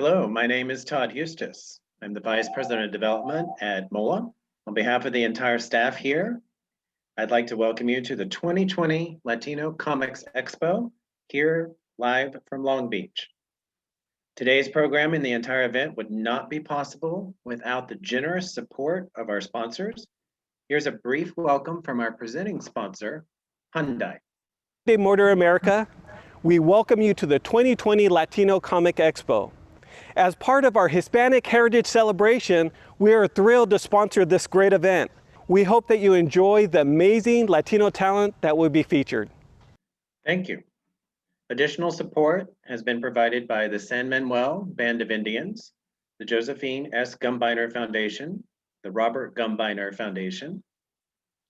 Hello, my name is Todd Eustace. I'm the Vice President of Development at MOLA. On behalf of the entire staff here, I'd like to welcome you to the 2020 Latino Comics Expo here live from Long Beach. Today's program and the entire event would not be possible without the generous support of our sponsors. Here's a brief welcome from our presenting sponsor, Hyundai. Hyundai Motor America, we welcome you to the 2020 Latino Comic Expo. As part of our Hispanic Heritage Celebration, we are thrilled to sponsor this great event. We hope that you enjoy the amazing Latino talent that will be featured. Thank you. Additional support has been provided by the San Manuel Band of Indians, the Josephine S. Gumbiner Foundation, the Robert Gumbiner Foundation,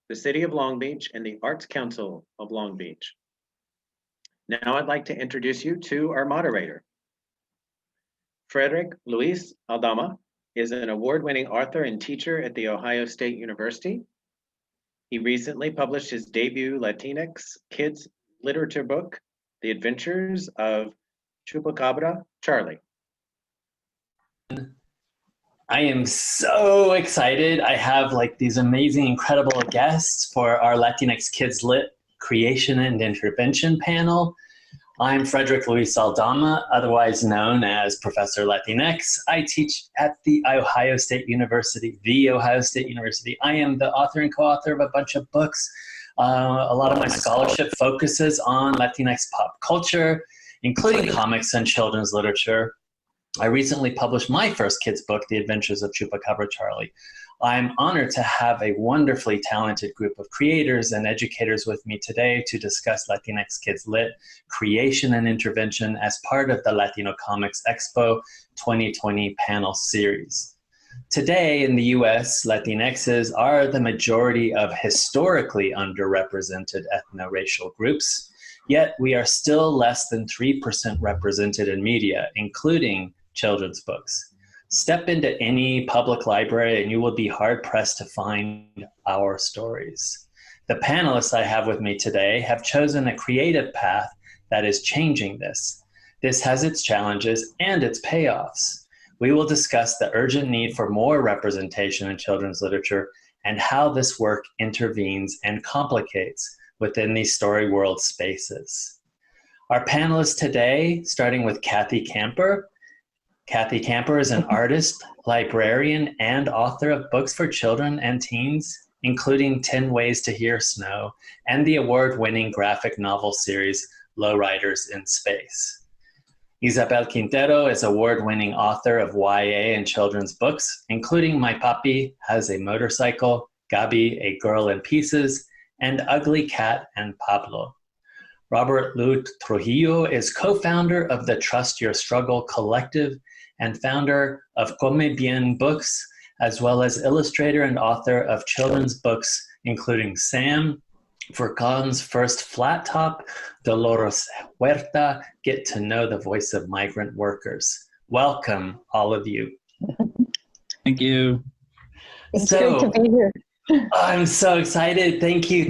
the City of Long Beach, and the Arts Council of Long Beach. Now I'd like to introduce you to our moderator. Frederick Luis Aldama is an award-winning author and teacher at The Ohio State University. He recently published his debut Latinx kids literature book, The Adventures of Chupacabra Charlie. I am so excited. I have these amazing, incredible guests for our Latinx Kids Lit Creation and Intervention panel. I'm Frederick Luis Aldama, otherwise known as Professor Latinx. I teach at the Ohio State University. I am the author and co-author of a bunch of books. A lot of my scholarship focuses on Latinx pop culture, including comics and children's literature. I recently published my first kids book, The Adventures of Chupacabra Charlie. I'm honored to have a wonderfully talented group of creators and educators with me today to discuss Latinx Kids Lit, Creation and Intervention as part of the Latino Comics Expo 2020 panel series. Today in the US, Latinxes are the majority of historically underrepresented ethno-racial groups, yet we are still less than 3% represented in media, including children's books. Step into any public library and you will be hard-pressed to find our stories. The panelists I have with me today have chosen a creative path that is changing this. This has its challenges and its payoffs. We will discuss the urgent need for more representation in children's literature and how this work intervenes and complicates within these story world spaces. Our panelists today, starting with Cathy Camper. Cathy Camper is an artist, librarian, and author of books for children and teens, including 10 Ways to Hear Snow and the award-winning graphic novel series, Lowriders in Space. Isabel Quintero is award-winning author of YA and children's books, including My Papi Has a Motorcycle, Gabi, A Girl in Pieces, and Ugly Cat and Pablo. Robert Liu-Trujillo is co-founder of the Trust Your Struggle Collective and founder of Come Bien Books, as well as illustrator and author of children's books, including Sam, Furqan's First Flat Top, Dolores Huerta, Get to Know the Voice of Migrant Workers. Welcome, all of you. Thank you. It's great to be here. I'm so excited. Thank you.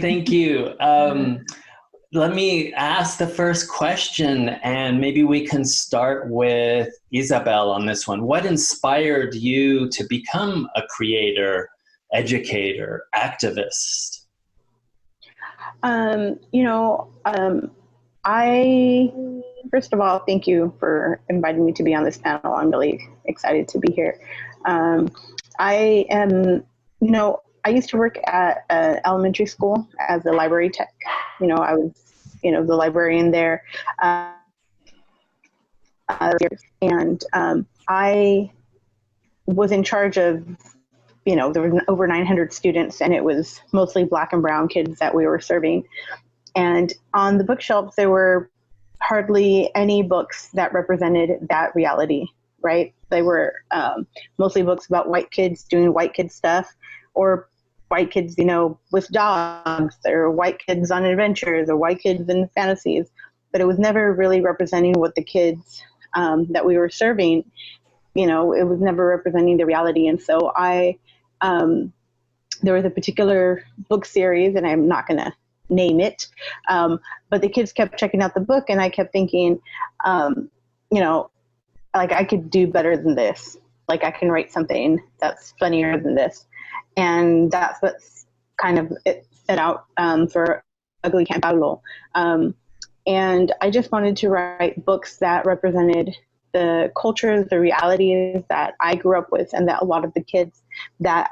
Let me ask the first question, and maybe we can start with Isabel on this one. What inspired you to become a creator, educator, activist? I, first of all, thank you for inviting me to be on this panel. I'm really excited to be here. I used to work at an elementary school as a library tech. I was, the librarian there. And I was in charge of, there were over 900 students, and it was mostly Black and brown kids that we were serving. And on the bookshelves, there were hardly any books that represented that reality, right? They were mostly books about white kids doing white kid stuff, or white kids, with dogs, or white kids on adventures, or white kids in fantasies. But it was never really representing what the kids that we were serving, it was never representing the reality. And so there was a particular book series, and I'm not going to name it, but the kids kept checking out the book, and I kept thinking, like I could do better than this. Like I can write something that's funnier than this. And that's what's kind of it set out for Ugly Can't Pablo. And I just wanted to write books that represented the cultures, the realities that I grew up with, and that a lot of the kids that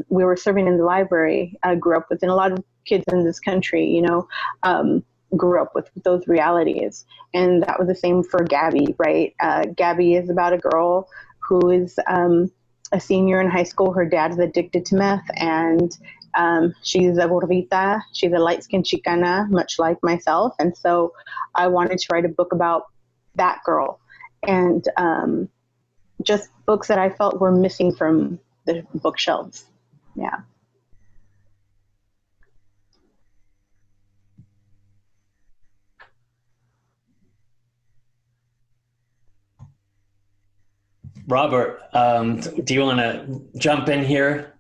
we were serving in the library grew up with, and a lot of kids in this country, you know, grew up with those realities. And that was the same for Gabby, right? Gabby is about a girl who is a senior in high school. Her dad's addicted to meth, and she's a gordita. She's a light-skinned Chicana, much like myself. And so I wanted to write a book about that girl, and just books that I felt were missing from the bookshelves. Yeah. Robert, do you want to jump in here?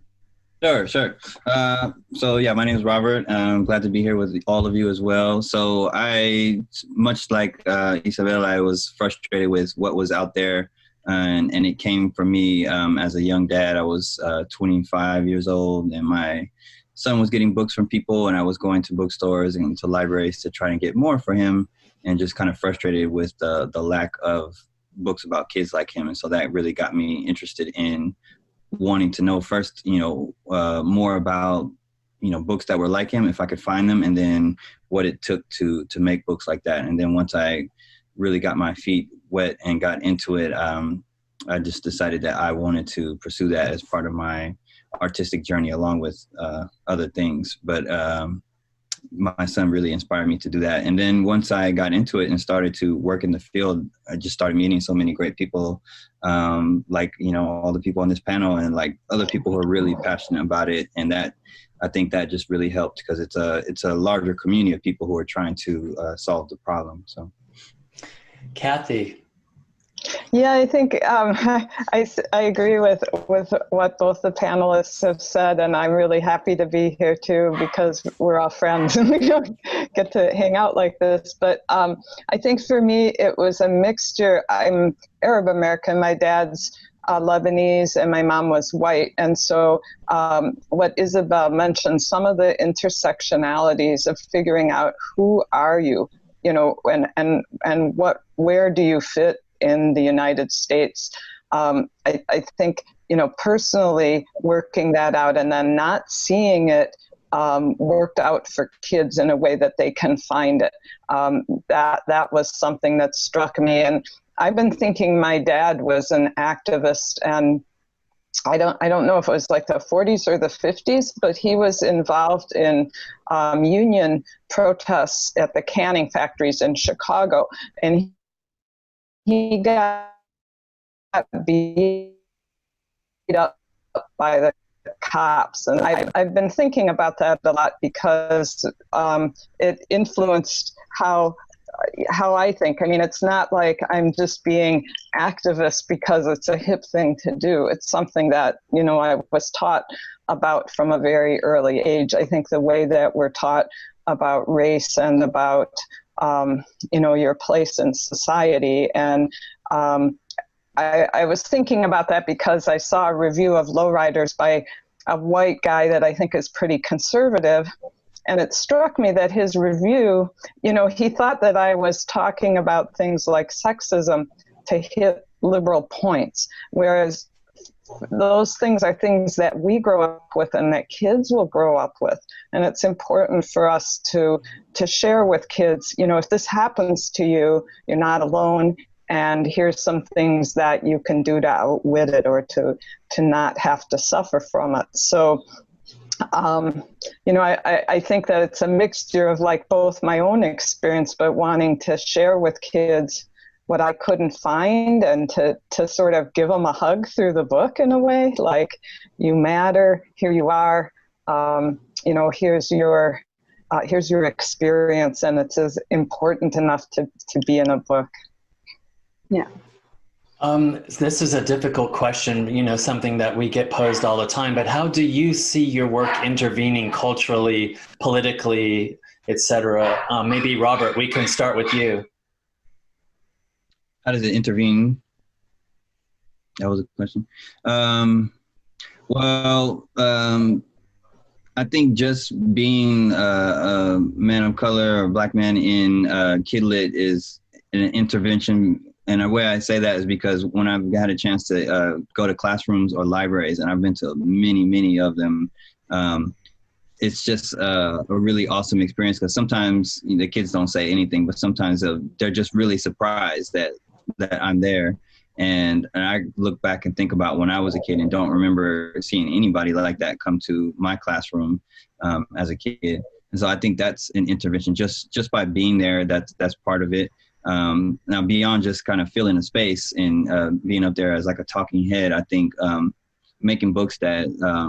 Sure. So yeah, my name is Robert. I'm glad to be here with all of you as well. So I, much like Isabel, I was frustrated with what was out there, and it came from me as a young dad. I was 25 years old, and my son was getting books from people, and I was going to bookstores and to libraries to try and get more for him, and just kind of frustrated with the lack of books about kids like him. And so that really got me interested in wanting to know first, more about, books that were like him, if I could find them, and then what it took to make books like that. And then once I really got my feet wet and got into it, I just decided that I wanted to pursue that as part of my artistic journey, along with other things. But my son really inspired me to do that. And then once I got into it and started to work in the field, I just started meeting so many great people, like, all the people on this panel, and like other people who are really passionate about it. And that, I think that just really helped, because it's a larger community of people who are trying to solve the problem. So, Cathy. Yeah, I think I agree with what both the panelists have said, and I'm really happy to be here too, because we're all friends and we don't get to hang out like this. But I think for me it was a mixture. I'm Arab American. My dad's Lebanese and my mom was white, and so what Isabel mentioned, some of the intersectionalities of figuring out who are you, and where do you fit in the United States. I think, personally working that out and then not seeing it worked out for kids in a way that they can find it. That was something that struck me. And I've been thinking my dad was an activist, and I don't know if it was like the 40s or the 50s, but he was involved in union protests at the canning factories in Chicago. And he got beat up by the cops. And I've been thinking about that a lot, because it influenced how I think. I mean, it's not like I'm just being activist because it's a hip thing to do. It's something that, I was taught about from a very early age. I think the way that we're taught about race and about your place in society. And I was thinking about that because I saw a review of Lowriders by a white guy that I think is pretty conservative. And it struck me that his review, he thought that I was talking about things like sexism to hit liberal points, whereas those things are things that we grow up with and that kids will grow up with. And it's important for us to share with kids, if this happens to you, you're not alone, and here's some things that you can do to outwit it or to not have to suffer from it. So, I think that it's a mixture of like both my own experience, but wanting to share with kids what I couldn't find, and to sort of give them a hug through the book in a way, like, you matter, here you are, here's your experience, and it's as important enough to be in a book. Yeah. This is a difficult question, something that we get posed all the time, but how do you see your work intervening culturally, politically, etc.? Maybe Robert, we can start with you. How does it intervene? That was a question. Well, I think just being a man of color or Black man in Kid Lit is an intervention. And the way I say that is because when I've had a chance to go to classrooms or libraries, and I've been to many, many of them, it's just a really awesome experience, because sometimes the kids don't say anything, but sometimes they're just really surprised that I'm there. And I look back and think about when I was a kid and don't remember seeing anybody like that come to my classroom as a kid. And so I think that's an intervention just by being there. That's part of it. Now, beyond just kind of filling a space and being up there as like a talking head, I think making books that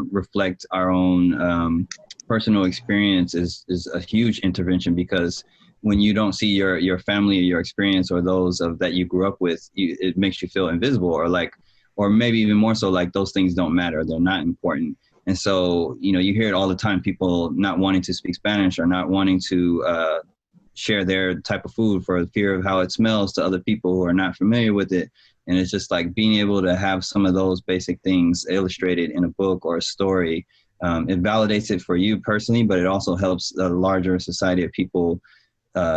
reflect our own personal experience is a huge intervention, because when you don't see your family or your experience or those that you grew up with, it makes you feel invisible, or maybe even more so like those things don't matter. They're not important. And so, you hear it all the time, people not wanting to speak Spanish or not wanting to share their type of food for fear of how it smells to other people who are not familiar with it. And it's just like being able to have some of those basic things illustrated in a book or a story. It validates it for you personally, but it also helps a larger society of people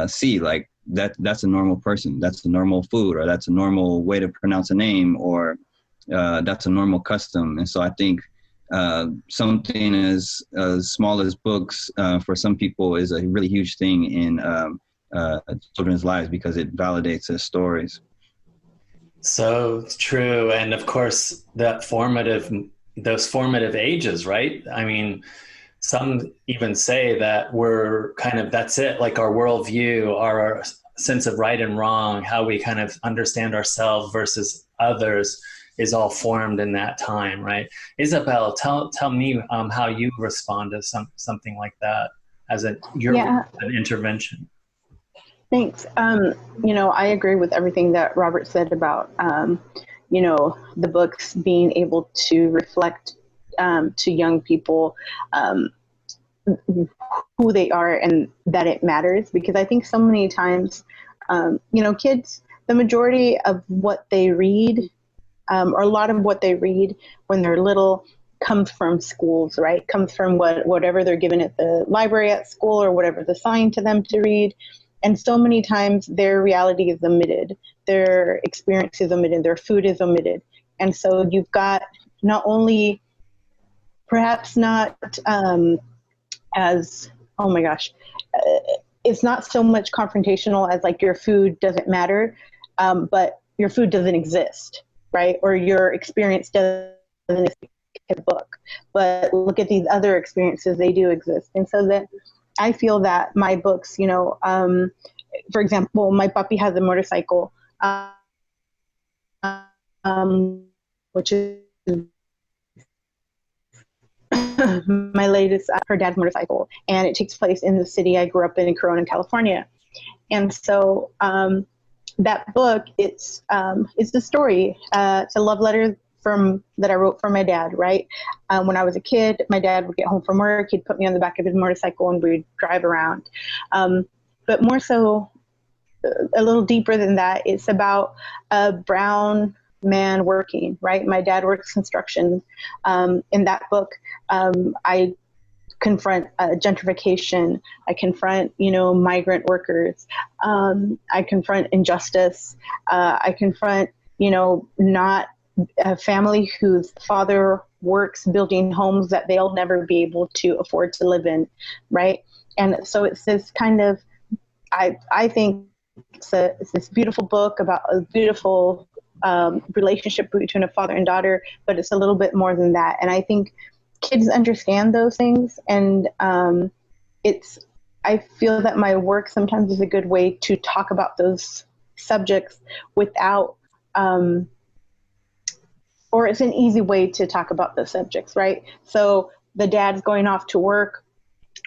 see like that's a normal person, that's a normal food, or that's a normal way to pronounce a name, or that's a normal custom. And so I think something as small as books for some people is a really huge thing in children's lives, because it validates their stories. So true. And of course, those formative ages, right? I mean, some even say that that's it, like our worldview, our sense of right and wrong, how we kind of understand ourselves versus others is all formed in that time, right? Isabel, tell me how you respond to something like that as an intervention. Thanks. I agree with everything that Robert said about, the books being able to reflect to young people who they are, and that it matters, because I think so many times, kids, the majority of what they read, or a lot of what they read when they're little, comes from schools, right? Comes from whatever they're given at the library at school, or whatever's assigned to them to read. And so many times their reality is omitted, their experience is omitted, their food is omitted. And so you've got not only, perhaps not as, oh my gosh, it's not so much confrontational as like your food doesn't matter, but your food doesn't exist, right? Or your experience doesn't exist in a book. But look at these other experiences, they do exist. And so that I feel that my books, for example, my puppy has a motorcycle, which is my latest, her dad's motorcycle, and it takes place in the city I grew up in Corona, California. And so that book, it's the story, it's a love letter that I wrote for my dad, right? When I was a kid, my dad would get home from work, he'd put me on the back of his motorcycle and we'd drive around. But more so, a little deeper than that, it's about a brown man working, right? My dad works construction. In that book, I confront gentrification. I confront, migrant workers. I confront injustice. I confront, not a family whose father works building homes that they'll never be able to afford to live in, right? And so it's this kind of, I think it's this beautiful book about a beautiful relationship between a father and daughter, but it's a little bit more than that. And I think kids understand those things, and I feel that my work sometimes is a good way to talk about those subjects without, or it's an easy way to talk about the subjects, right? So the dad's going off to work,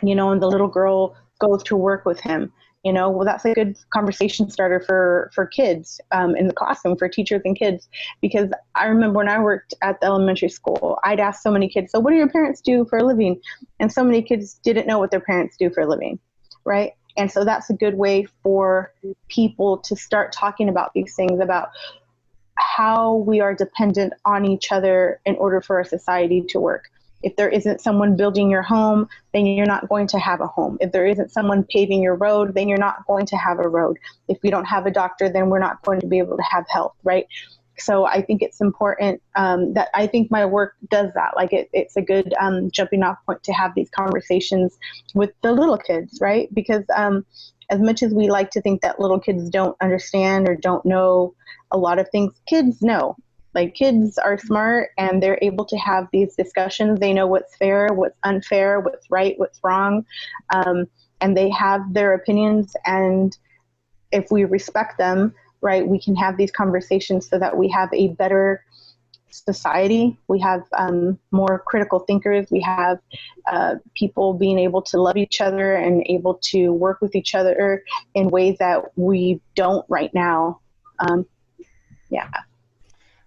and the little girl goes to work with him. Well, that's a good conversation starter for kids in the classroom, for teachers and kids. Because I remember when I worked at the elementary school, I'd ask so many kids, so what do your parents do for a living? And so many kids didn't know what their parents do for a living, right? And so that's a good way for people to start talking about these things, about how we are dependent on each other in order for our society to work. If there isn't someone building your home, then you're not going to have a home. If there isn't someone paving your road, then you're not going to have a road. If we don't have a doctor, then we're not going to be able to have health, right? So I think it's important that I think my work does that. Like it's a good jumping off point to have these conversations with the little kids, right? Because as much as we like to think that little kids don't understand or don't know a lot of things, kids know. Like kids are smart and they're able to have these discussions. They know what's fair, what's unfair, what's right, what's wrong. And they have their opinions. And if we respect them, right, we can have these conversations so that we have a better society. We have more critical thinkers. We have people being able to love each other and able to work with each other in ways that we don't right now. Yeah.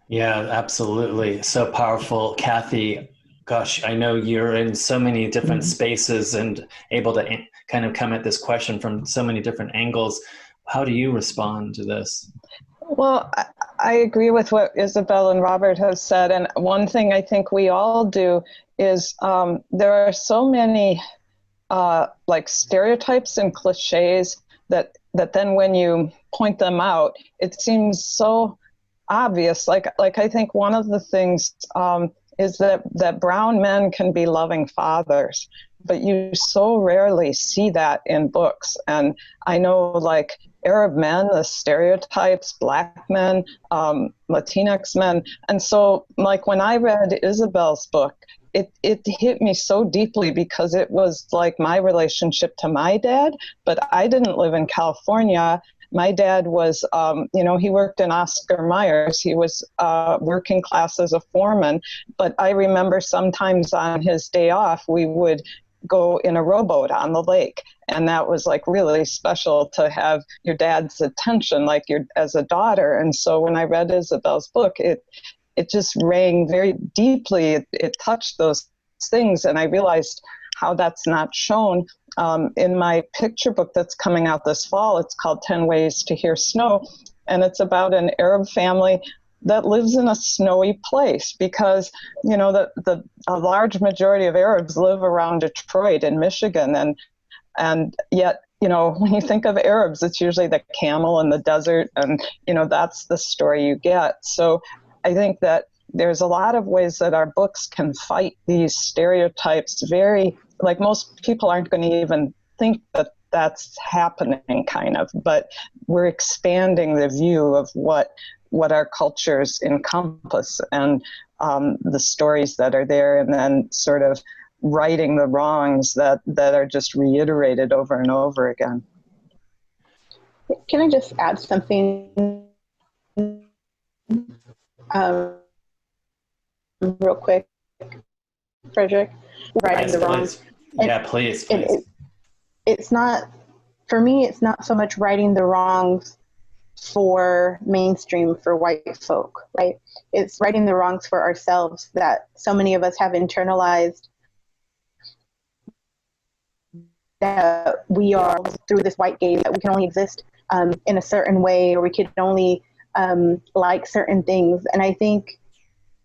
Yeah, absolutely. So powerful. Cathy, gosh, I know you're in so many different spaces and able to kind of come at this question from so many different angles. How do you respond to this? Well, I agree with what Isabel and Robert have said. And one thing I think we all do is there are so many like stereotypes and cliches that then when you point them out, it seems so obvious. Like I think one of the things is that brown men can be loving fathers, but you so rarely see that in books. And I know like Arab men, the stereotypes, black men, Latinx men. And so like when I read Isabel's book, it hit me so deeply because it was like my relationship to my dad, but I didn't live in California. My dad was, he worked in Oscar Myers. He was working class as a foreman, but I remember sometimes on his day off, we would go in a rowboat on the lake. And that was like really special to have your dad's attention, like as a daughter. And so when I read Isabel's book, it just rang very deeply. It touched those things. And I realized how that's not shown in my picture book that's coming out this fall. It's called 10 Ways to Hear Snow. And it's about an Arab family that lives in a snowy place because, a large majority of Arabs live around Detroit and Michigan. And yet, when you think of Arabs, it's usually the camel in the desert. And, that's the story you get. So I think that there's a lot of ways that our books can fight these stereotypes like most people aren't going to even think that that's happening kind of, but we're expanding the view of what our cultures encompass and the stories that are there, and then sort of righting the wrongs that are just reiterated over and over again. Can I just add something real quick, Frederick? Righting the wrongs. Yeah, please. It's not, for me, it's not so much righting the wrongs for mainstream, for white folk, right? It's righting the wrongs for ourselves that so many of us have internalized that we are through this white gaze, that we can only exist in a certain way, or we can only like certain things. And I think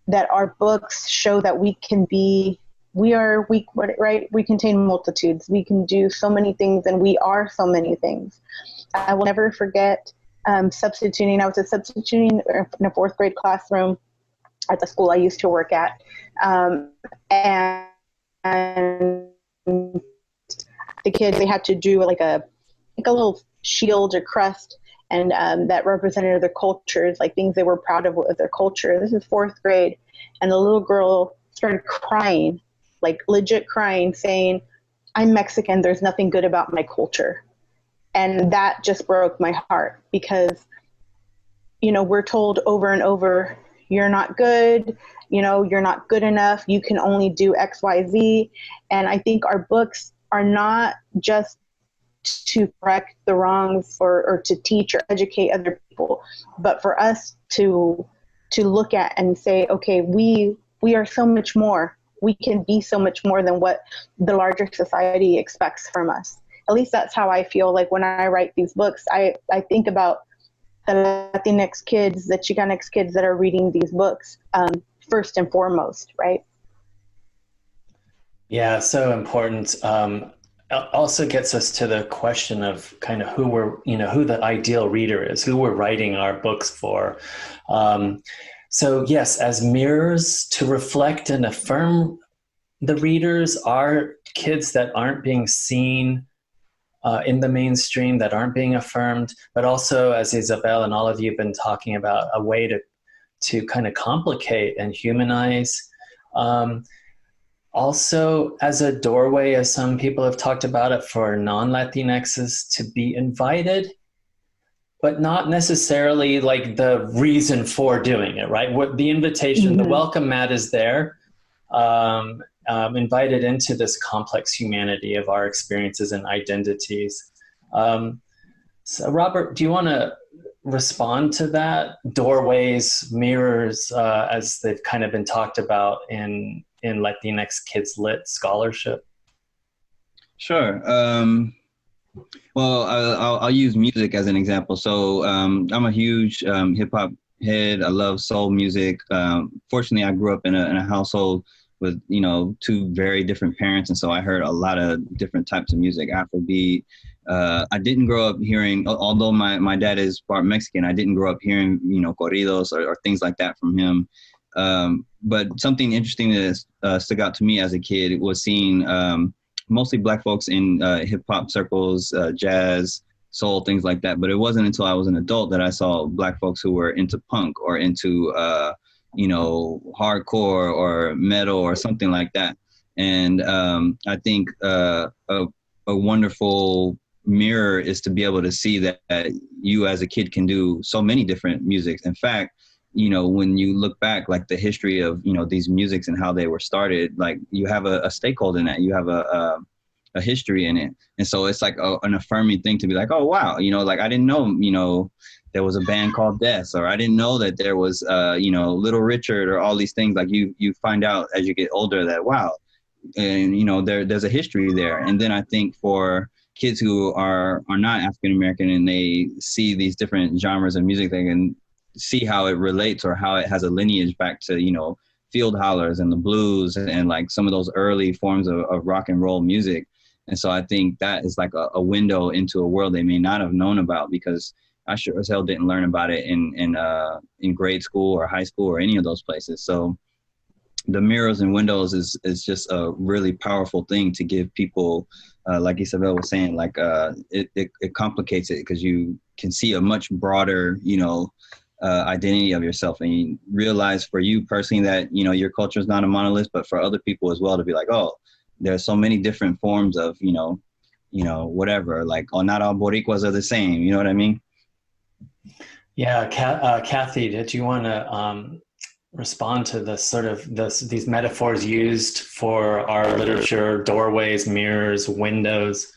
that our books show that we can be, right? We contain multitudes. We can do so many things, and we are so many things. I will never forget substituting. I was substituting in a fourth grade classroom at the school I used to work at. And the kids, they had to do like a little shield or crest, and that represented their cultures, like things they were proud of with their culture. This is fourth grade. And the little girl started crying, like legit crying, saying, "I'm Mexican, there's nothing good about my culture." And that just broke my heart because, we're told over and over, you're not good, you're not good enough, you can only do X, Y, Z. And I think our books are not just to correct the wrongs or to teach or educate other people, but for us to look at and say, okay, we are so much more. We can be so much more than what the larger society expects from us. At least that's how I feel like when I write these books. I think about the Latinx kids, the Chicanx kids that are reading these books, first and foremost, right? Yeah, so important. Also gets us to the question of kind of who the ideal reader is, who we're writing our books for. So yes, as mirrors to reflect and affirm the readers are kids that aren't being seen in the mainstream, that aren't being affirmed, but also, as Isabel and all of you have been talking about, a way to kind of complicate and humanize. Also, as a doorway, as some people have talked about it, for non-Latinxes to be invited, but not necessarily like the reason for doing it, right? What the invitation, the welcome mat is there, invited into this complex humanity of our experiences and identities. So Robert, do you want to respond to that? Doorways, mirrors, as they've kind of been talked about in Latinx Kids Lit scholarship? Sure. Well, I'll use music as an example. So I'm a huge hip hop head. I love soul music. Fortunately, I grew up in a household with, two very different parents. And so I heard a lot of different types of music, Afrobeat. I didn't grow up hearing, although my dad is part Mexican, I didn't grow up hearing, corridos or things like that from him. But something interesting that stuck out to me as a kid was seeing mostly Black folks in hip hop circles, jazz, soul, things like that. But it wasn't until I was an adult that I saw Black folks who were into punk or into, hardcore or metal or something like that. And I think a wonderful mirror is to be able to see that you as a kid can do so many different musics. In fact, when you look back, like the history of, these musics and how they were started, like you have a stakeholder in that, you have a history in it. And so it's like an affirming thing to be like, oh, wow, like I didn't know, there was a band called Death, or I didn't know that there was, Little Richard or all these things. Like you find out as you get older that, wow, and, there's a history there. And then I think for kids who are not African-American and they see these different genres of music, they can see how it relates or how it has a lineage back to, field hollers and the blues and like some of those early forms of rock and roll music. And so I think that is like a window into a world they may not have known about, because I sure as hell didn't learn about it in grade school or high school or any of those places. So the mirrors and windows is just a really powerful thing to give people, like Isabel was saying, like it complicates it because you can see a much broader, identity of yourself, and you realize for you personally that, your culture is not a monolith, but for other people as well to be like, oh, there's so many different forms of, whatever, like, oh, not all Boricuas are the same. You know what I mean? Yeah. Cathy, did you want to respond to this sort of these metaphors used for our literature, doorways, mirrors, windows?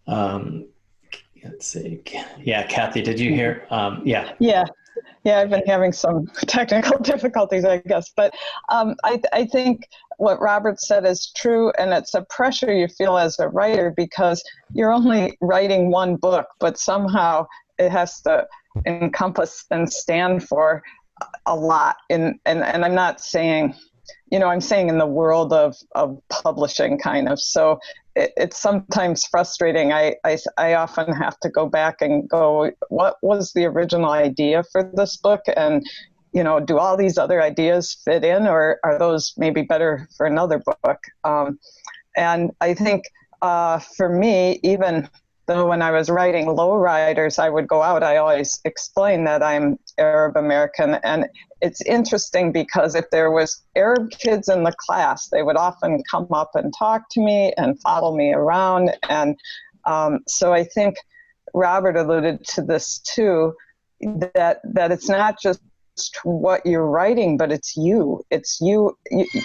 Let's see. Yeah, Cathy, did you hear? Yeah, I've been having some technical difficulties, I guess. But I think what Robert said is true, and it's a pressure you feel as a writer because you're only writing one book, but somehow it has to encompass and stand for a lot. And I'm not saying, I'm saying in the world of publishing kind of. So it's sometimes frustrating. I often have to go back and go, what was the original idea for this book? And, do all these other ideas fit in, or are those maybe better for another book? And I think for me, even though when I was writing Lowriders, I would go out, I always explain that I'm Arab American. And it's interesting because if there was Arab kids in the class, they would often come up and talk to me and follow me around. And so I think Robert alluded to this too, that it's not just what you're writing, but it's you. It's you,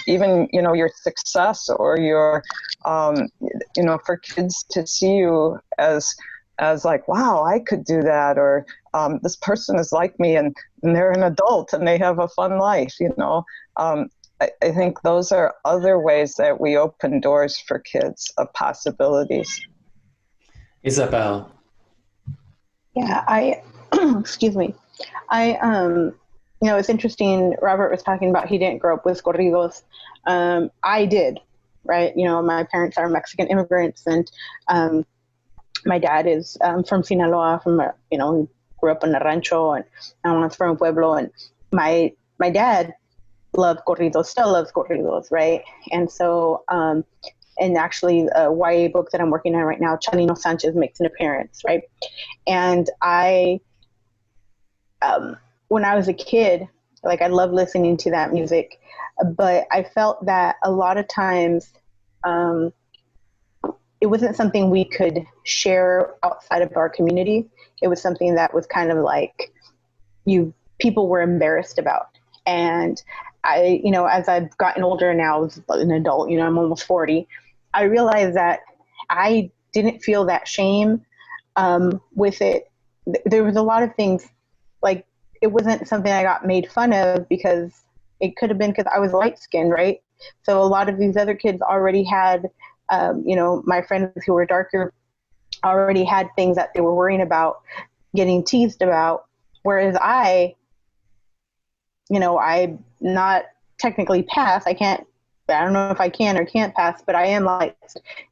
even, your success or your, for kids to see you as like, wow, I could do that. Or this person is like me and they're an adult and they have a fun life, I think those are other ways that we open doors for kids of possibilities. Isabel. Yeah, excuse me. It's interesting. Robert was talking about he didn't grow up with corridos. I did, right? My parents are Mexican immigrants, and my dad is from Sinaloa, grew up in a rancho, and from a pueblo. And my dad loved corridos, still loves corridos, right? And so, and actually, a YA book that I'm working on right now, Chalino Sanchez makes an appearance, right? And when I was a kid, I loved listening to that music, but I felt that a lot of times it wasn't something we could share outside of our community. It was something that was kind of people were embarrassed about. And I, as I've gotten older now, as an adult, I'm almost 40, I realized that I didn't feel that shame with it. There was a lot of things, it wasn't something I got made fun of, because it could have been because I was light skinned, right? So a lot of these other kids already had, my friends who were darker already had things that they were worrying about, getting teased about. Whereas I'm not technically pass. I don't know if I can or can't pass, but I am light.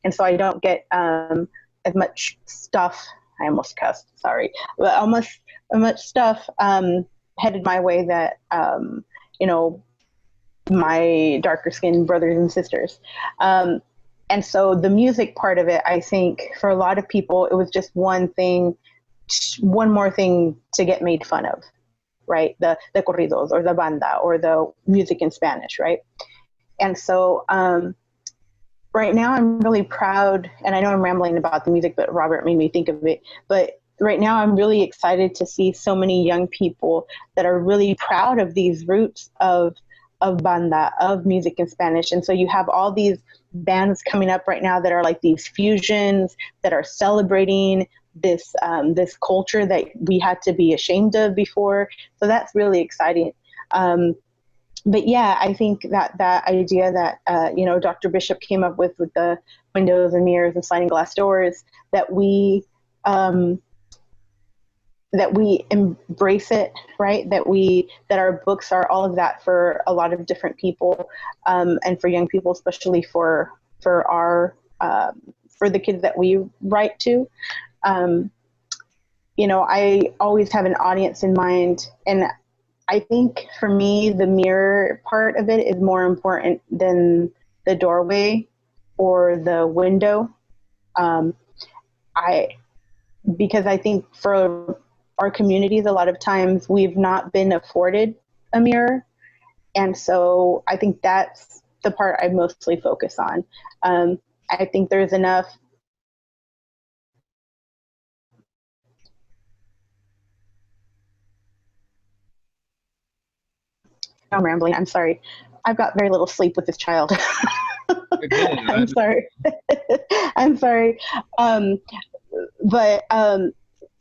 And so I don't get as much stuff. I almost cussed, sorry. But almost as much stuff headed my way that, my darker skinned brothers and sisters. And so the music part of it, I think for a lot of people, it was just one more thing to get made fun of, right? The corridos or the banda or the music in Spanish, right? And so right now I'm really proud, and I know I'm rambling about the music, but Robert made me think of it. But right now I'm really excited to see so many young people that are really proud of these roots of banda, of music in Spanish. And so you have all these bands coming up right now that are like these fusions that are celebrating this culture that we had to be ashamed of before. So that's really exciting. But yeah, I think that idea that, Dr. Bishop came up with the windows and mirrors and sliding glass doors, that we embrace it, right? That our books are all of that for a lot of different people, and for young people, especially for the kids that we write to. I always have an audience in mind, and I think for me, the mirror part of it is more important than the doorway or the window. Because I think for our communities, a lot of times we've not been afforded a mirror. And so I think that's the part I mostly focus on. I think there's enough. I'm rambling. I'm sorry. I've got very little sleep with this child. I'm sorry. I'm sorry. But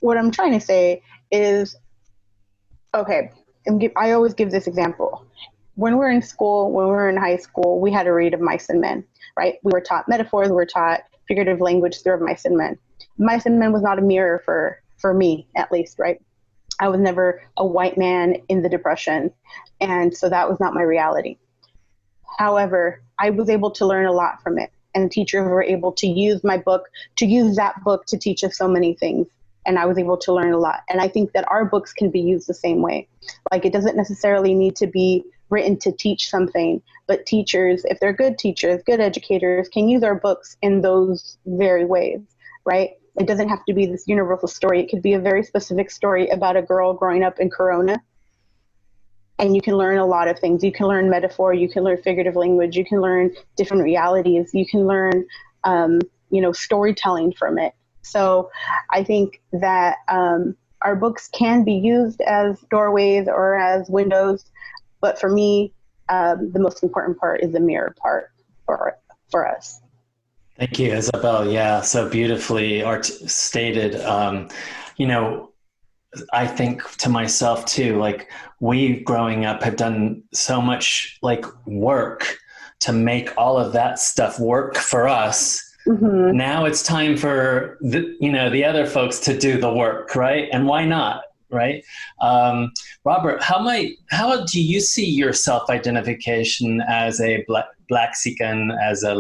what I'm trying to say is, okay, I always give this example. When we're in school, when we were in high school, we had to read of mice and men, right? We were taught metaphors, we were taught figurative language through mice and men. Mice and men was not a mirror for me, at least, right? I was never a white man in the Depression, and so that was not my reality. However, I was able to learn a lot from it, and teachers were able to use that book to teach us so many things, and I was able to learn a lot. And I think that our books can be used the same way. It doesn't necessarily need to be written to teach something, but teachers, if they're good teachers, good educators, can use our books in those very ways, right? It doesn't have to be this universal story. It could be a very specific story about a girl growing up in Corona. And you can learn a lot of things. You can learn metaphor, you can learn figurative language, you can learn different realities, you can learn, storytelling from it. So I think that our books can be used as doorways or as windows, but for me, the most important part is the mirror part for us. Thank you, Isabel. Yeah, so beautifully stated. I think to myself too, like we growing up have done so much like work to make all of that stuff work for us. Mm-hmm. Now it's time for the other folks to do the work, right? And why not, right? Robert, how do you see your self-identification as a Blaxican, as a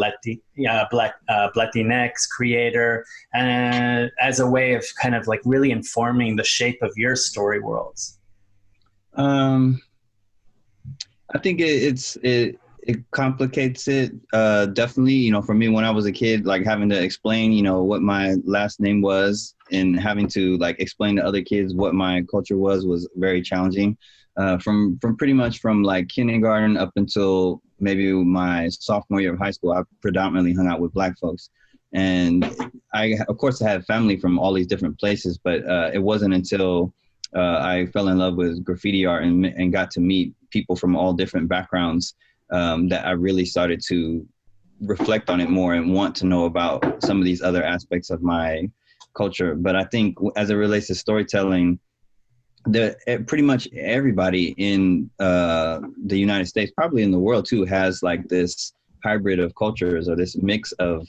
Latinx creator, and as a way of kind of like really informing the shape of your story worlds? I think it complicates it. Definitely, for me, when I was a kid, like having to explain, what my last name was and having to like explain to other kids what my culture was very challenging. From pretty much from like kindergarten up until maybe my sophomore year of high school, I predominantly hung out with Black folks. And I, of course, I had family from all these different places, but it wasn't until I fell in love with graffiti art and got to meet people from all different backgrounds that I really started to reflect on it more and want to know about some of these other aspects of my culture. But I think as it relates to storytelling, pretty much everybody in the United States, probably in the world too, has like this hybrid of cultures or this mix of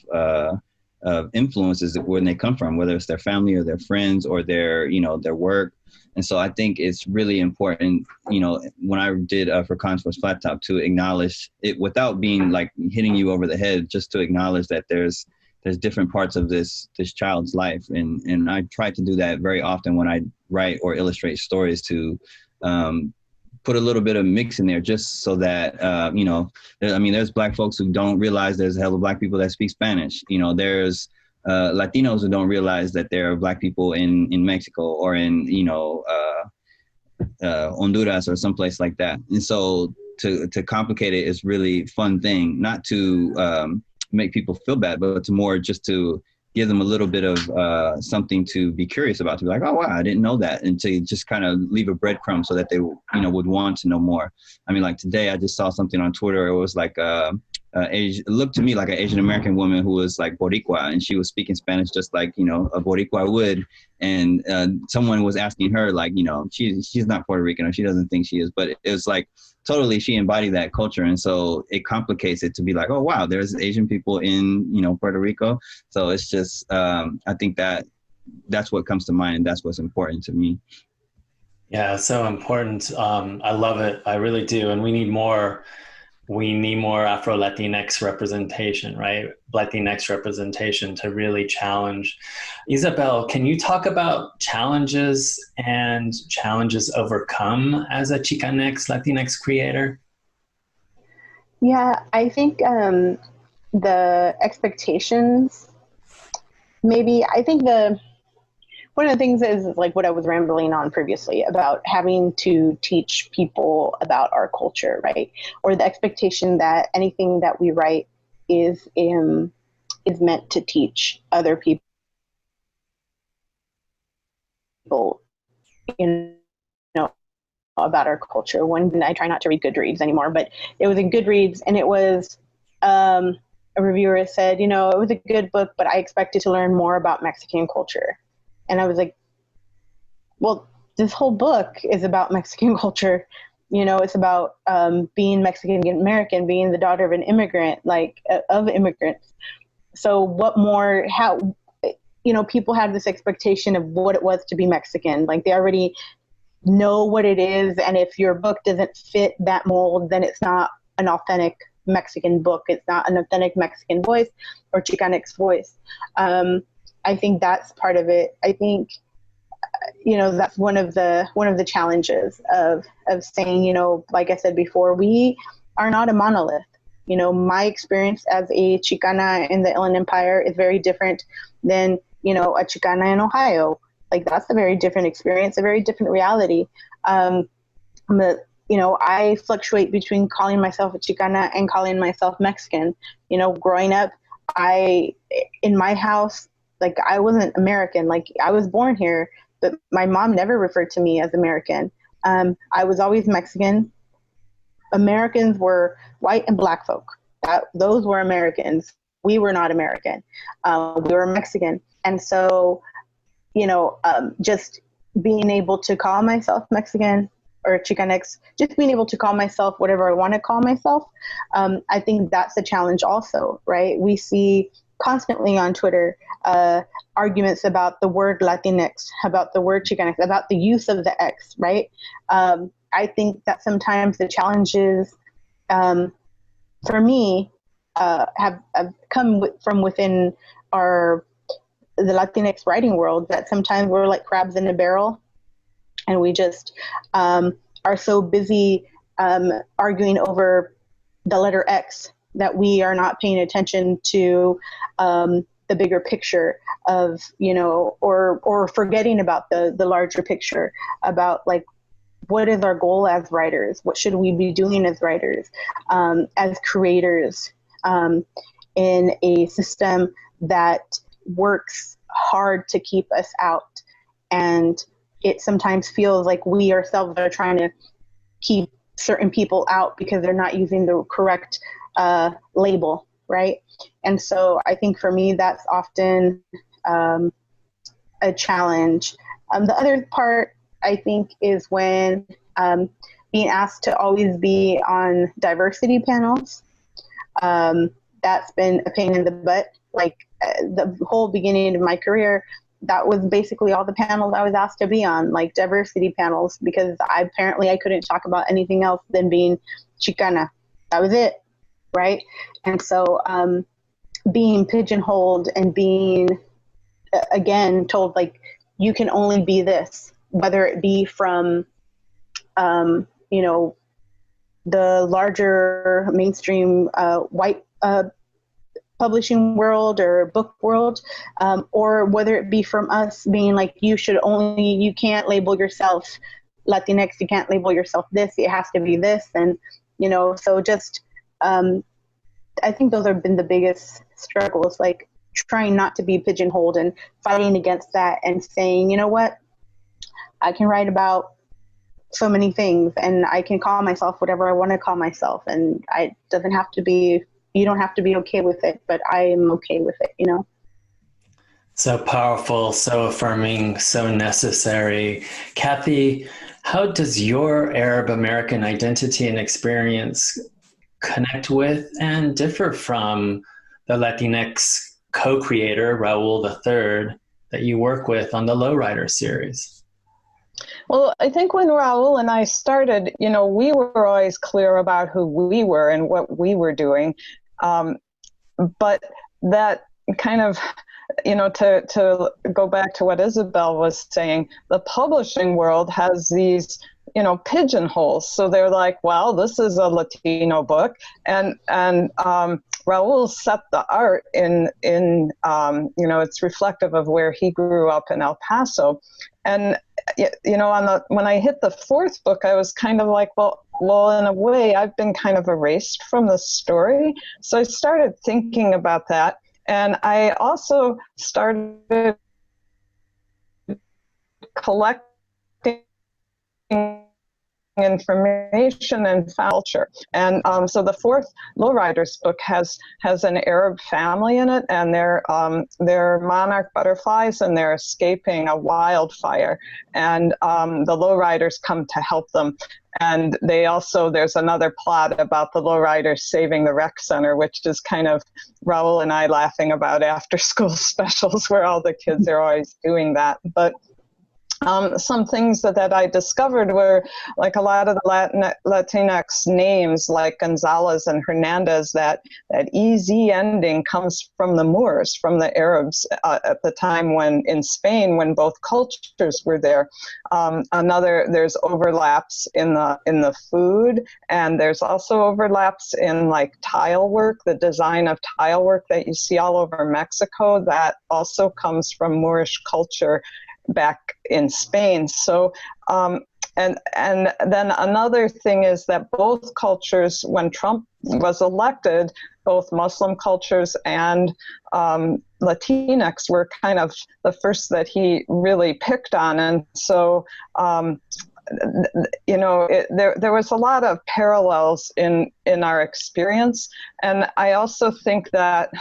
influences when they come from, whether it's their family or their friends or their work. And so I think it's really important, when I did for Contours Flat Top, to acknowledge it without being like hitting you over the head, just to acknowledge that there's different parts of this child's life. And I try to do that very often when I write or illustrate stories, to put a little bit of mix in there, just so that, there's Black folks who don't realize there's a hell of Black people that speak Spanish. There's Latinos who don't realize that there are Black people in Mexico or in, Honduras or someplace like that. And so to complicate it is really fun thing, not to make people feel bad, but to more just to give them a little bit of something to be curious about, to be like, oh, wow, I didn't know that. And to just kind of leave a breadcrumb so that they, would want to know more. I mean, like today I just saw something on Twitter. It was like, it looked to me like an Asian American woman who was like Boricua, and she was speaking Spanish just like, a Boricua would. And someone was asking her, like, she's not Puerto Rican, or she doesn't think she is, but it was like totally she embodied that culture. And so it complicates it to be like, oh, wow, there's Asian people in, Puerto Rico. So it's just, I think that's what comes to mind, and that's what's important to me. Yeah, it's so important. I love it. I really do. And we need more Afro-Latinx representation, right? Latinx representation to really challenge. Isabel, can you talk about challenges and challenges overcome as a Chicanx Latinx creator? Yeah, I think the expectations, maybe, I think one of the things is like what I was rambling on previously about having to teach people about our culture, right? Or the expectation that anything that we write is meant to teach other people, about our culture. When I try not to read Goodreads anymore, but it was in Goodreads, and it was a reviewer said, it was a good book, but I expected to learn more about Mexican culture. And I was like, well, this whole book is about Mexican culture. It's about being Mexican American, being the daughter of an immigrant, of immigrants. So what more, how, people have this expectation of what it was to be Mexican. Like they already know what it is. And if your book doesn't fit that mold, then it's not an authentic Mexican book. It's not an authentic Mexican voice or Chicanx voice. I think that's part of it. I think, that's one of the challenges of saying, like I said before, we are not a monolith. My experience as a Chicana in the Inland Empire is very different than, a Chicana in Ohio. Like that's a very different experience, a very different reality. I fluctuate between calling myself a Chicana and calling myself Mexican. Growing up, in my house, like I wasn't American. Like I was born here, but my mom never referred to me as American. I was always Mexican. Americans were white and Black folk. Those were Americans. We were not American. We were Mexican. And so, just being able to call myself Mexican or Chicanx, just being able to call myself whatever I want to call myself. I think that's a challenge also, right? We see constantly on Twitter arguments about the word Latinx, about the word Chicanx, about the use of the X, right? I think that sometimes the challenges for me have come from within the Latinx writing world, that sometimes we're like crabs in a barrel, and we just are so busy arguing over the letter X that we are not paying attention to the bigger picture of, or forgetting about the larger picture about like, what is our goal as writers? What should we be doing as writers, as creators, in a system that works hard to keep us out? And it sometimes feels like we ourselves are trying to keep certain people out because they're not using the correct label, right? And so I think for me, that's often a challenge. The other part, I think, is when being asked to always be on diversity panels. That's been a pain in the butt. Like the whole beginning of my career, that was basically all the panels I was asked to be on, like diversity panels, because I couldn't talk about anything else than being Chicana. That was it, right? And so being pigeonholed and being, again, told like, you can only be this, whether it be from, the larger mainstream white publishing world or book world, or whether it be from us being like, you can't label yourself Latinx, you can't label yourself this, it has to be this. And, so just, I think those have been the biggest struggles, like trying not to be pigeonholed and fighting against that and saying, you know what, I can write about so many things and I can call myself whatever I want to call myself. And you don't have to be okay with it, but I am okay with it, So powerful, so affirming, so necessary. Cathy, how does your Arab American identity and experience connect with and differ from the Latinx co-creator, Raul III, that you work with on the Lowrider series? Well, I think when Raul and I started, we were always clear about who we were and what we were doing. But that kind of, to go back to what Isabel was saying, the publishing world has these, pigeonholes. So they're like, well, this is a Latino book. And Raul set the art in it's reflective of where he grew up in El Paso. And, when I hit the fourth book, I was kind of like, well, in a way, I've been kind of erased from the story. So I started thinking about that. And I also started collecting information and culture. And so the fourth Lowriders book has an Arab family in it, and they're monarch butterflies, and they're escaping a wildfire. And the Lowriders come to help them. And there's another plot about the Lowriders saving the rec center, which is kind of Raul and I laughing about after school specials where all the kids are always doing that. But some things that I discovered were like a lot of the Latinx names like Gonzalez and Hernandez, that EZ ending comes from the Moors, from the Arabs at the time in Spain, when both cultures were there. There's overlaps in the food, and there's also overlaps in like tile work, the design of tile work that you see all over Mexico, that also comes from Moorish culture back in Spain. So, and then another thing is that both cultures, when Trump was elected, both Muslim cultures and Latinx were kind of the first that he really picked on. And so, there was a lot of parallels in our experience. And I also think that,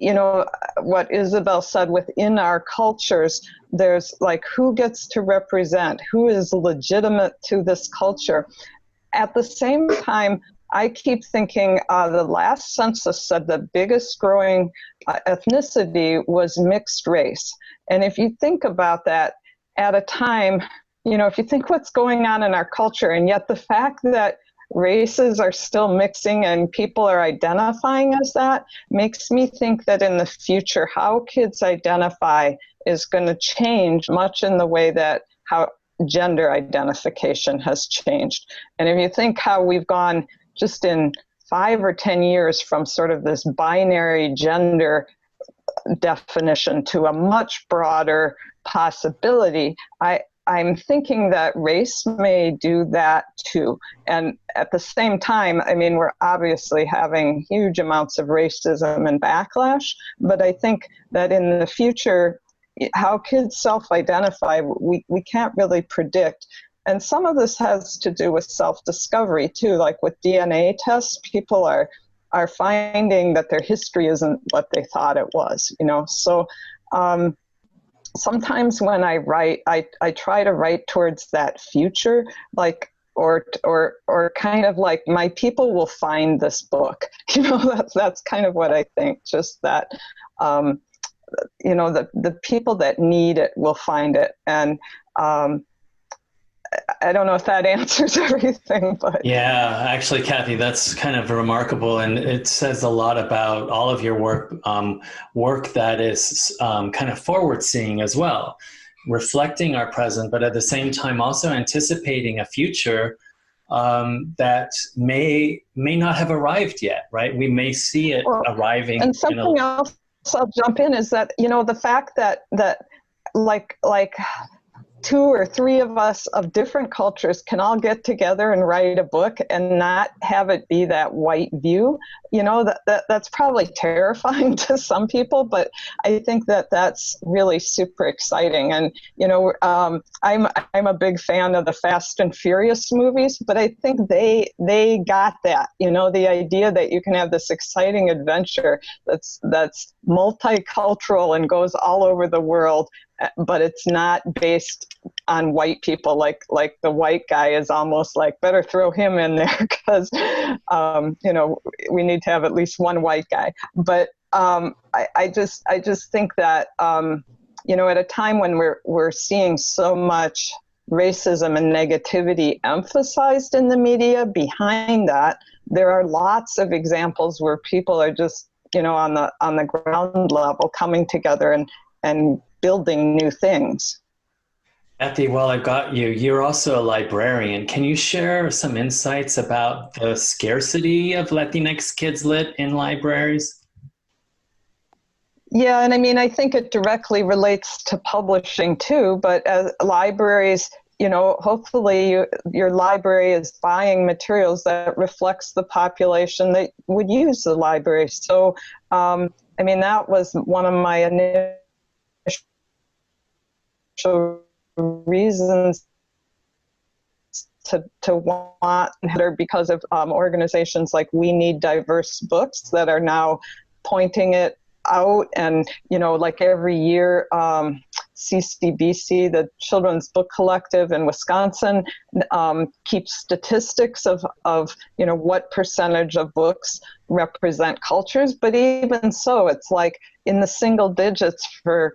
what Isabel said, within our cultures, there's like, who gets to represent, who is legitimate to this culture. At the same time, I keep thinking the last census said the biggest growing ethnicity was mixed race. And if you think about that at a time, if you think what's going on in our culture, and yet the fact that races are still mixing and people are identifying as that, makes me think that in the future, how kids identify is going to change much in the way that how gender identification has changed. And if you think how we've gone just in 5 or 10 years from sort of this binary gender definition to a much broader possibility, I'm thinking that race may do that too. And at the same time, I mean, we're obviously having huge amounts of racism and backlash, but I think that in the future, how kids self-identify, we can't really predict. And some of this has to do with self-discovery too, like with DNA tests, people are finding that their history isn't what they thought it was, So sometimes when I write, I try to write towards that future, like, or kind of like, my people will find this book. That's kind of what I think, just that, the people that need it will find it. And I don't know if that answers everything, but yeah, actually, Cathy, that's kind of remarkable, and it says a lot about all of your work, work that is kind of forward-seeing as well, reflecting our present, but at the same time also anticipating a future that may not have arrived yet, right? We may see it arriving. And something else I'll jump in is that the fact that like 2 or 3 of us of different cultures can all get together and write a book and not have it be that white view, that's probably terrifying to some people, but I think that that's really super exciting. And, I'm a big fan of the Fast and Furious movies, but I think they got that, the idea that you can have this exciting adventure that's multicultural and goes all over the world, but it's not based on white people. Like the white guy is almost like, better throw him in there because, we need to have at least one white guy. But I just think that, at a time when we're seeing so much racism and negativity emphasized in the media, behind that, there are lots of examples where people are just, on the ground level coming together and building new things. Cathy, while I've got you, you're also a librarian. Can you share some insights about the scarcity of Latinx kids lit in libraries? Yeah, and I mean, I think it directly relates to publishing too, but as libraries, hopefully your library is buying materials that reflects the population that would use the library. So, that was one of my initial reasons to want her, because of organizations like We Need Diverse Books that are now pointing it out. And like every year, CCBC, the Children's Book Collective in Wisconsin, keeps statistics of what percentage of books represent cultures. But even so, it's like in the single digits for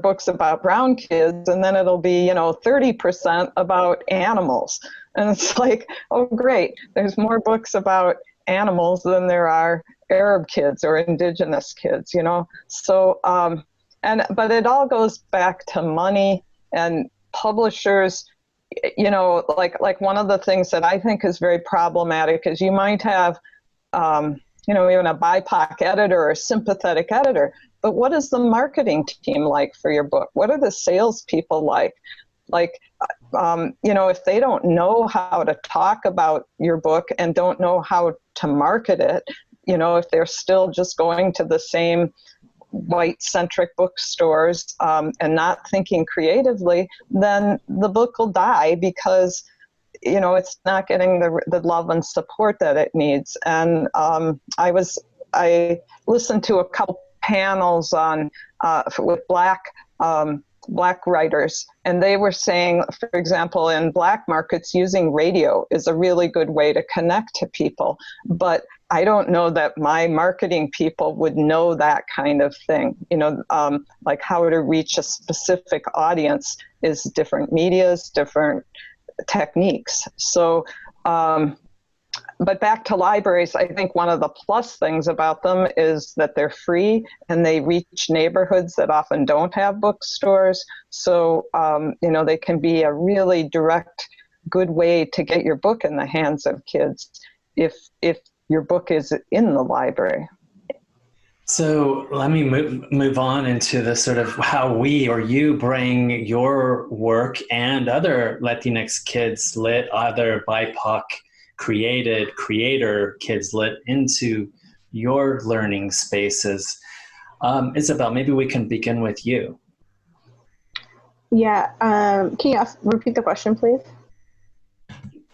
books about brown kids, and then it'll be 30% about animals. And it's like, oh great, there's more books about animals than there are Arab kids or indigenous kids, So but it all goes back to money and publishers. Like one of the things that I think is very problematic is you might have even a BIPOC editor or a sympathetic editor, but what is the marketing team like for your book? What are the salespeople like? If they don't know how to talk about your book and don't know how to market it, if they're still just going to the same white-centric bookstores and not thinking creatively, then the book will die because, it's not getting the love and support that it needs. And I was I listened to a couple panels on with Black writers, and they were saying, for example, in Black markets, using radio is a really good way to connect to people. But I don't know that my marketing people would know that kind of thing. Like how to reach a specific audience is different medias, different techniques. So, but back to libraries, I think one of the plus things about them is that they're free and they reach neighborhoods that often don't have bookstores. So, they can be a really direct, good way to get your book in the hands of kids if your book is in the library. So let me move on into the sort of how we or you bring your work and other Latinx kids lit, other BIPOC creator kids lit into your learning spaces. Isabel, maybe we can begin with you. Yeah, can you repeat the question, please?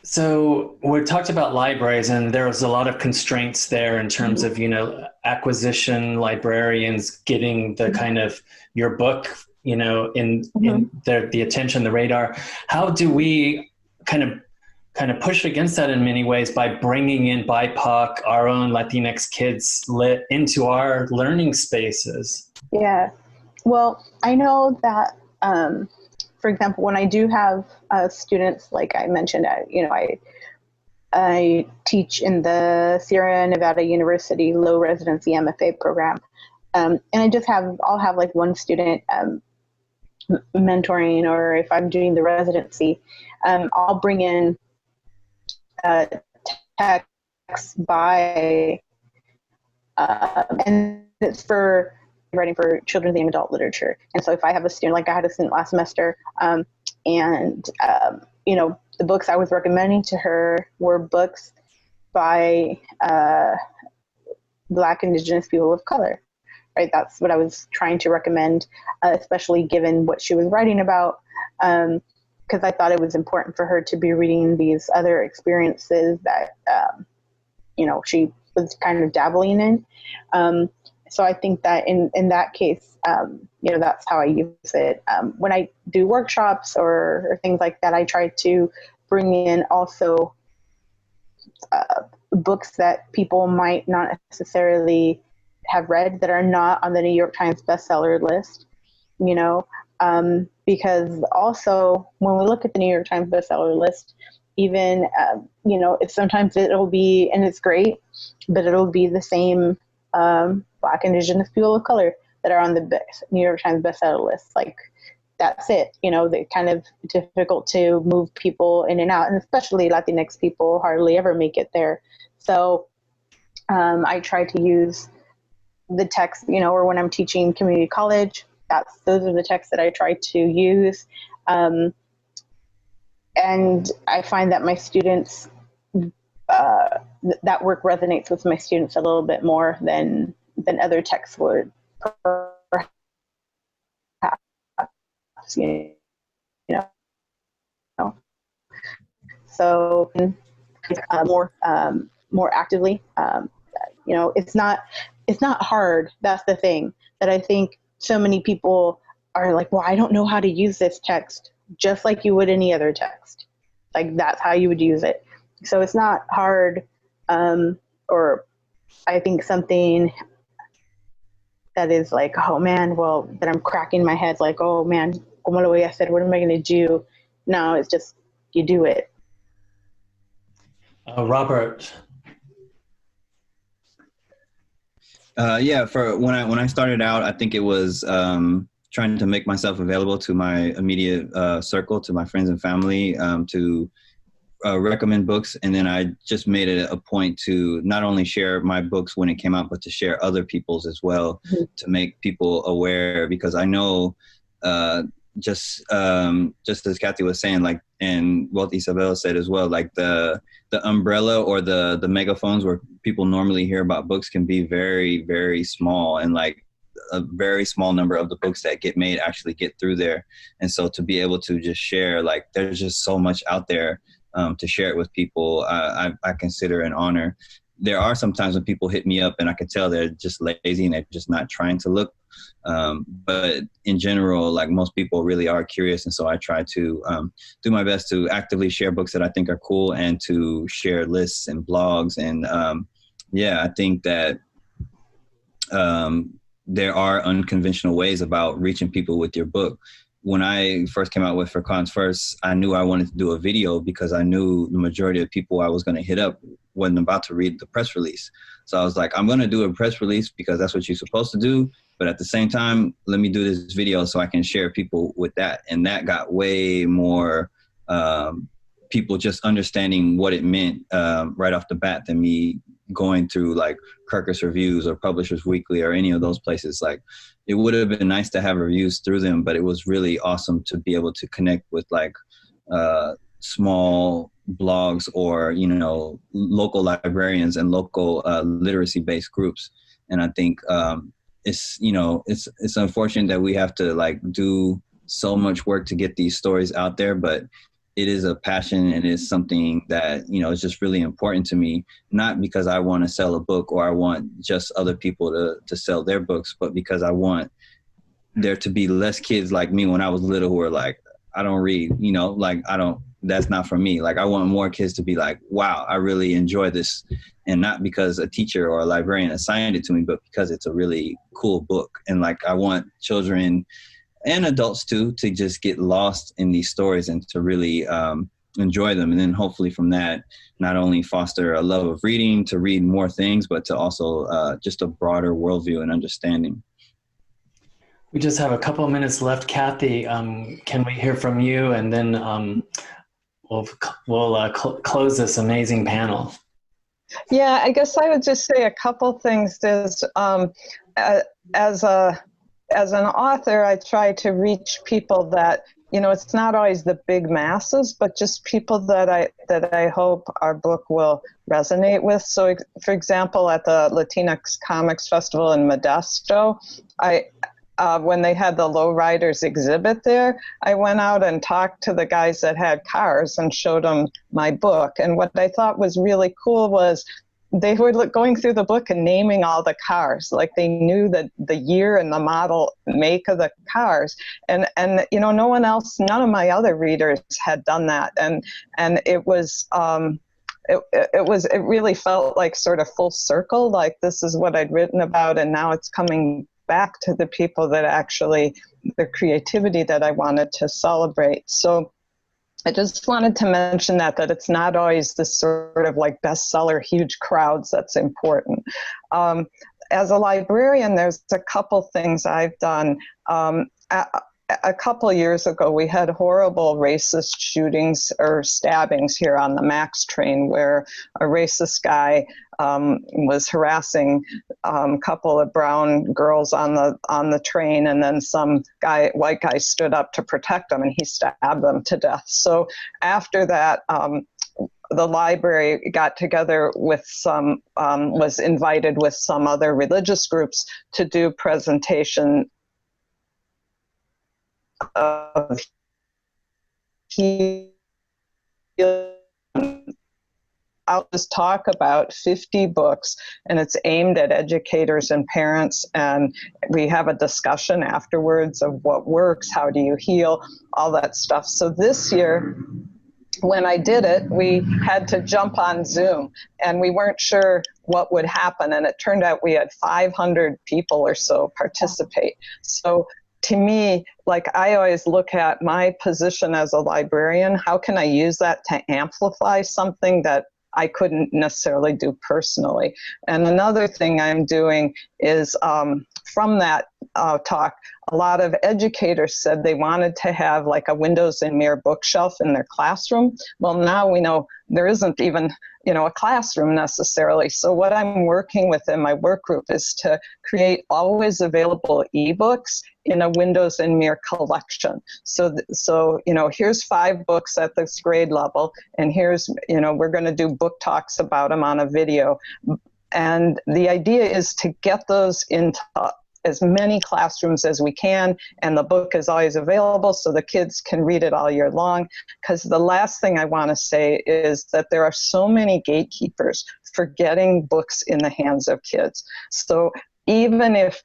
So we talked about libraries, and there was a lot of constraints there in terms of, acquisition, librarians getting the kind of your book, in the attention, the radar. How do we kind of push against that in many ways by bringing in BIPOC, our own Latinx kids lit into our learning spaces? Yeah, well, I know that, for example, when I do have students, like I mentioned, I teach in the Sierra Nevada University low residency MFA program, and I'll have like one student mentoring, or if I'm doing the residency, I'll bring in text by, and it's for writing for children's and adult literature. And so if I have a student, like I had a student last semester, the books I was recommending to her were books by Black, Indigenous people of color, right? That's what I was trying to recommend, especially given what she was writing about, because I thought it was important for her to be reading these other experiences that, she was kind of dabbling in. So I think that in that case, that's how I use it. When I do workshops or things like that, I try to bring in also books that people might not necessarily have read, that are not on the New York Times bestseller list, because also when we look at the New York Times bestseller list, even, sometimes it'll be, and it's great, but it'll be the same Black, Indigenous people of color that are on the New York Times bestseller list. Like, that's it. They're kind of difficult to move people in and out, and especially Latinx people hardly ever make it there. So I try to use the text, or when I'm teaching community college, those are the texts that I try to use. And I find that my students, that work resonates with my students a little bit more than other texts would, perhaps, So more actively, it's not hard. That's the thing that I think so many people are like, well, I don't know how to use this text, just like you would any other text. Like, that's how you would use it. So it's not hard, or I think something that is like, oh man, well, that I'm cracking my head like, oh man, ¿cómo lo voy a hacer? What am I going to do? No, it's just, you do it. Robert. For when I started out, I think it was trying to make myself available to my immediate circle, to my friends and family, to recommend books. And then I just made it a point to not only share my books when it came out, but to share other people's as well, to make people aware, because I know just as Cathy was saying, like, and what Isabel said as well, like the umbrella or the megaphones where people normally hear about books can be very, very small, and like a very small number of the books that get made actually get through there. And so to be able to just share, like, there's just so much out there to share it with people, I consider an honor. there are some times when people hit me up and I can tell they're just lazy and they're just not trying to look. But in general, like most people really are curious. And so I try to do my best to actively share books that I think are cool and to share lists and blogs. And I think that there are unconventional ways about reaching people with your book. When I first came out with For Cons First, I knew I wanted to do a video because I knew the majority of people I was going to hit up wasn't about to read the press release. So I was like, I'm going to do a press release because that's what you're supposed to do. But at the same time, let me do this video so I can share people with that. And that got way more people just understanding what it meant right off the bat than me going through like Kirkus Reviews or Publishers Weekly or any of those places. Like, it would have been nice to have reviews through them, but it was really awesome to be able to connect with like small blogs or, you know, local librarians and local literacy-based groups. And I think it's unfortunate that we have to like do so much work to get these stories out there, but it is a passion and it's something that, you know, is just really important to me, not because I want to sell a book or I want just other people to sell their books, but because I want there to be less kids like me when I was little who were like, I don't read, you know, like that's not for me. Like, I want more kids to be like, wow, I really enjoy this. And not because a teacher or a librarian assigned it to me, but because it's a really cool book. And like, I want children and adults too, to just get lost in these stories and to really enjoy them. And then hopefully from that, not only foster a love of reading to read more things, but to also just a broader worldview and understanding. We just have a couple of minutes left. Cathy, can we hear from you? And then we'll close this amazing panel. Yeah, I guess I would just say a couple things. There's, as an author, I try to reach people that, you know, it's not always the big masses, but just people that I hope our book will resonate with. So, for example, at the Latinx Comics Festival in Modesto, when they had the Lowriders exhibit there, I went out and talked to the guys that had cars and showed them my book. And what I thought was really cool was they were going through the book and naming all the cars, like they knew the year and the model make of the cars. And you know, none of my other readers had done that. And it was, it really felt like sort of full circle, like this is what I'd written about, and now it's coming back to the people that actually, the creativity that I wanted to celebrate. So I just wanted to mention that it's not always the sort of like bestseller, huge crowds that's important. As a librarian, there's a couple things I've done. A couple of years ago, we had horrible racist shootings or stabbings here on the MAX train, where a racist guy was harassing a couple of brown girls on the train, and then some white guy stood up to protect them, and he stabbed them to death. So after that, the library got together with was invited with some other religious groups to do presentation of I'll just talk about 50 books, and it's aimed at educators and parents, and we have a discussion afterwards of what works, how do you heal, all that stuff. So this year, when I did it, we had to jump on Zoom, and we weren't sure what would happen, and it turned out we had 500 people or so participate. So to me, like, I always look at my position as a librarian, how can I use that to amplify something that I couldn't necessarily do personally? And another thing I'm doing is from that talk, a lot of educators said they wanted to have like a windows and mirror bookshelf in their classroom. Well, now we know there isn't even, you know, a classroom necessarily. So what I'm working with in my work group is to create always available ebooks in a windows and mirror collection. So you know, here's 5 books at this grade level, and here's, you know, we're going to do book talks about them on a video. And the idea is to get those into as many classrooms as we can, and the book is always available so the kids can read it all year long. Because the last thing I want to say is that there are so many gatekeepers for getting books in the hands of kids. So even if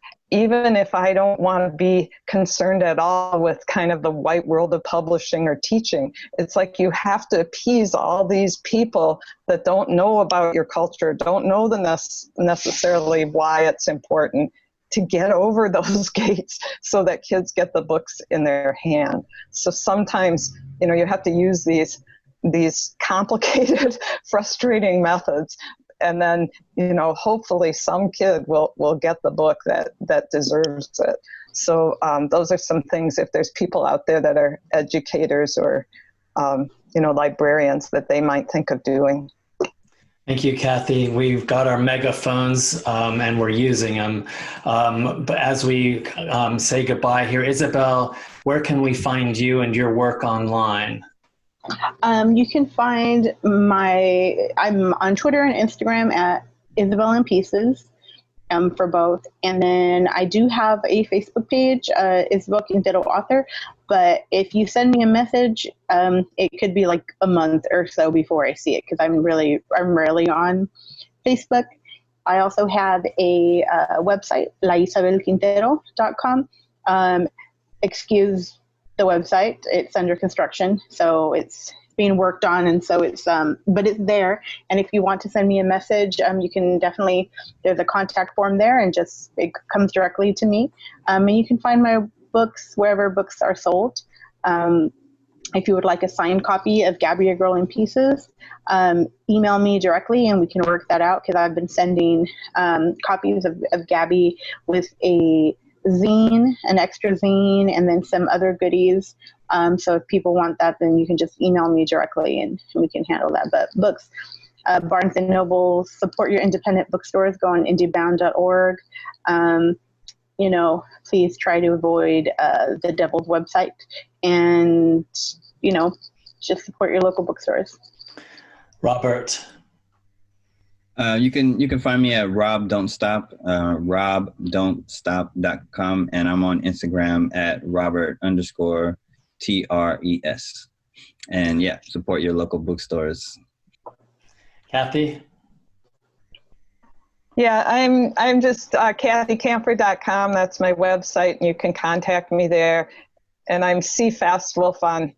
I don't want to be concerned at all with kind of the white world of publishing or teaching, it's like you have to appease all these people that don't know about your culture, don't know necessarily why it's important, to get over those gates so that kids get the books in their hand. So sometimes, you have to use these complicated, frustrating methods. And then, hopefully some kid will get the book that deserves it. So those are some things, if there's people out there that are educators or, librarians, that they might think of doing. Thank you, Cathy. We've got our megaphones and we're using them. But as we say goodbye here, Isabel, where can we find you and your work online? You can find I'm on Twitter and Instagram at Isabel in Pieces for both. And then I do have a Facebook page, Isabel Quintero author. But if you send me a message, it could be like a month or so before I see it, because I'm rarely on Facebook. I also have a website, laisabelquintero.com. Excuse the website, it's under construction, so it's being worked on, and so it's but it's there. And if you want to send me a message, you can definitely, there's a contact form there, and just it comes directly to me. And you can find my books wherever books are sold. If you would like a signed copy of Gabby, a Girl in Pieces, email me directly and we can work that out, because I've been sending copies of Gabby with a zine, an extra zine, and then some other goodies. So if people want that, then you can just email me directly and we can handle that. But books, Barnes and Noble, support your independent bookstores, go on indiebound.org. Please try to avoid the devil's website, and, just support your local bookstores. Robert. You can find me at robdon'tstop, robdon'tstop.com, and I'm on Instagram at Robert_TRES. And yeah, support your local bookstores. Cathy? Yeah, I'm just cathycamper.com. That's my website, and you can contact me there. And I'm CFastWolf on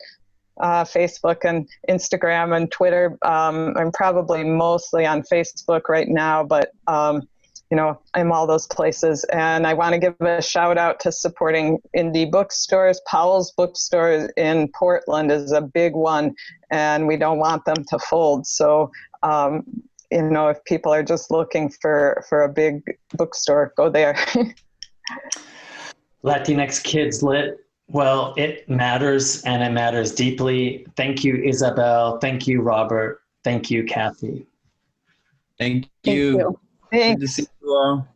Facebook and Instagram and Twitter. I'm probably mostly on Facebook right now, but I'm all those places. And I want to give a shout out to supporting indie bookstores. Powell's Bookstore in Portland is a big one, and we don't want them to fold. So, if people are just looking for a big bookstore, go there. Latinx Kids Lit. Well, it matters, and it matters deeply. Thank you, Isabel. Thank you, Robert. Thank you, Cathy. Thank you. Thank you. Good to see you all.